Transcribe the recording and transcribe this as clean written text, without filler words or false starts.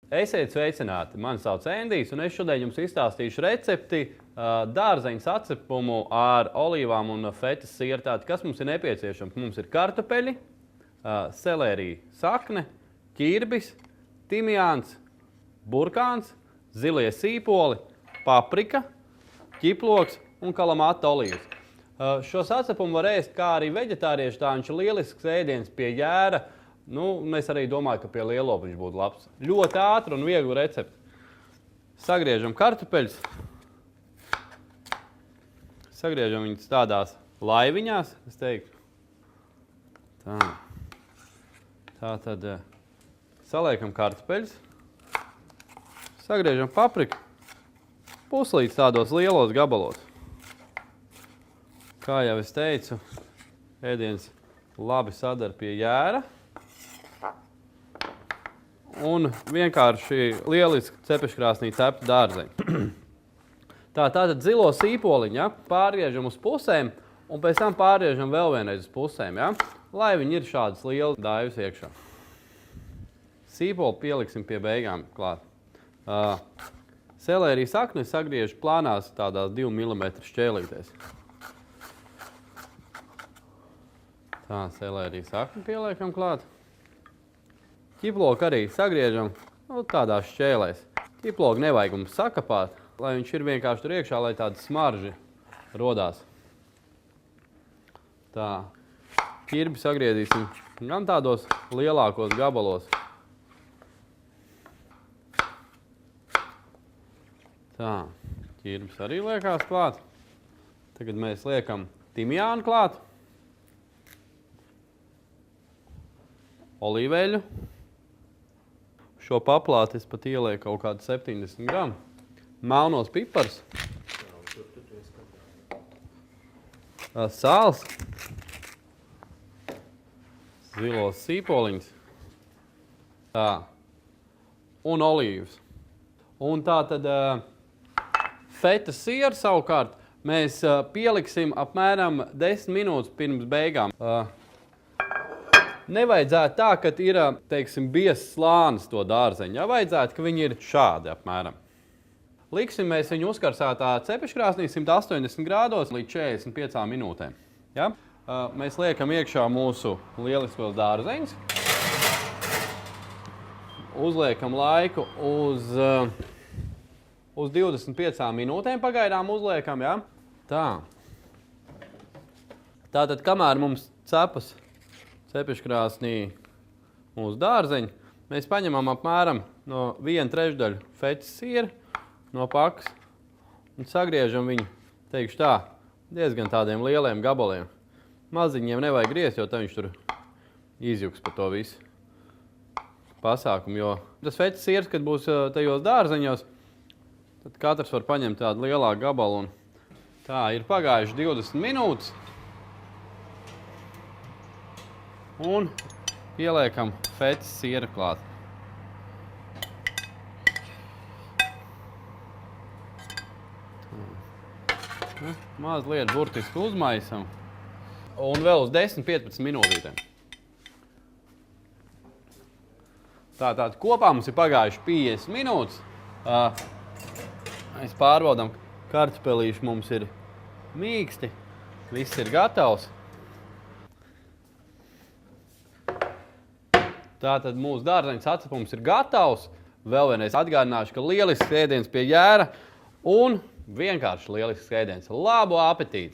Esiet sveicināti! Mani sauc Endijs, un es šodien jums izstāstīšu recepti dārzeņu sacepumu ar olīvām un fetas sieru. Kas mums ir nepieciešams? Mums ir kartupeļi, selērija sakne, ķirbis, timjāns, burkāns, zilie sīpoli, paprika, ķiploks un kalamata olīvas. Šo sacepumu var ēst kā arī veģetārieši, tā viņš ir lielisks ēdiens pie jēra. Es arī domāju, ka pie lielopa viņš būtu labs. Ļoti ātri un viegli recepti. Sagriežam kartupeļus. Sagriežam viņus tādās laiviņās, es teiktu. Tā tad saliekam kartupeļus. Sagriežam papriku. Puslīdz tādos lielos gabalos. Kā jau es teicu, ēdiens labi sadara pie jēra. Un vienkārši lieliski cepeškrāsnī cepta dārzeņi. Tātad zilo sīpoliņu pārgriežam uz pusēm un pēc tam pārgriežam vēl vienreiz uz pusēm, lai viņi ir šādas lielas daivas iekšā. Sīpoli pieliksim pie beigām klāt. Selērija sakni sagriežu plānās tādās 2 mm šķēlītēs. Tā, selērija sakni pieliekam klāt. Ķiploku arī sagriežam tādās šķēlēs. Ķiploku nevajag mums sakapāt, lai viņš ir vienkārši tur iekšā, lai tāda smarži rodās. Tā. Ķirbi sagriezīsim gan tādos lielākos gabalos. Tā. Ķirbis arī liekās klāt. Tagad mēs liekam timjānu klāt. Olīveļu. Šo paplāti es pat ielieku kaut kādu 70 gramu. Melnos pipars. Sāls. Zilos sīpoliņus. Tā. Un olīvas. Un tā tad fetas sieru savukārt mēs pieliksim apmēram 10 minūtes pirms beigām. Nevajadzētu tā, ka ir, teiksim, biezs slānis to dārzeņu. Vajadzētu, ka viņi ir šādi apmēram. Liksim mēs viņu uzkarsētā cepeškrāsnī 180 grādos līdz 45 minūtēm. Mēs liekam iekšā mūsu lieliskos dārzeņus. Uzliekam laiku uz 25 minūtēm pagaidām uzliekam, Tā. Tātad, kamēr mums cepas cepeškrāsnī mūsu dārzeņi, mēs paņemam apmēram no 1/3 fetas sieru no pakas un sagriežam viņu, teikšu tā, diezgan tādiem lieliem gabaliem. Maziņiem nevajag griezt, jo tā viņš tur izjuks par to visu pasākumu, jo tas fetas sieras, kad būs tajos dārzeņos, tad katrs var paņemt tādu lielāku gabalu un tā ir pagājuši 20 minūtes. Un pieliekam fetas sieru klāt. Mazliet burtiski uzmaisam. Un vēl uz 10-15 minūtītēm. Tātad kopā mums ir pagājuši 50 minūtes. Mēs pārbaudām, kartupelīši mums ir mīksti. Viss ir gatavs. Tātad mūsu dārzeņu sacepums ir gatavs. Vēl vienreiz atgādināšu, ka lielisks ēdiens pie jēra un vienkārši lielisks ēdiens. Labu apetīti!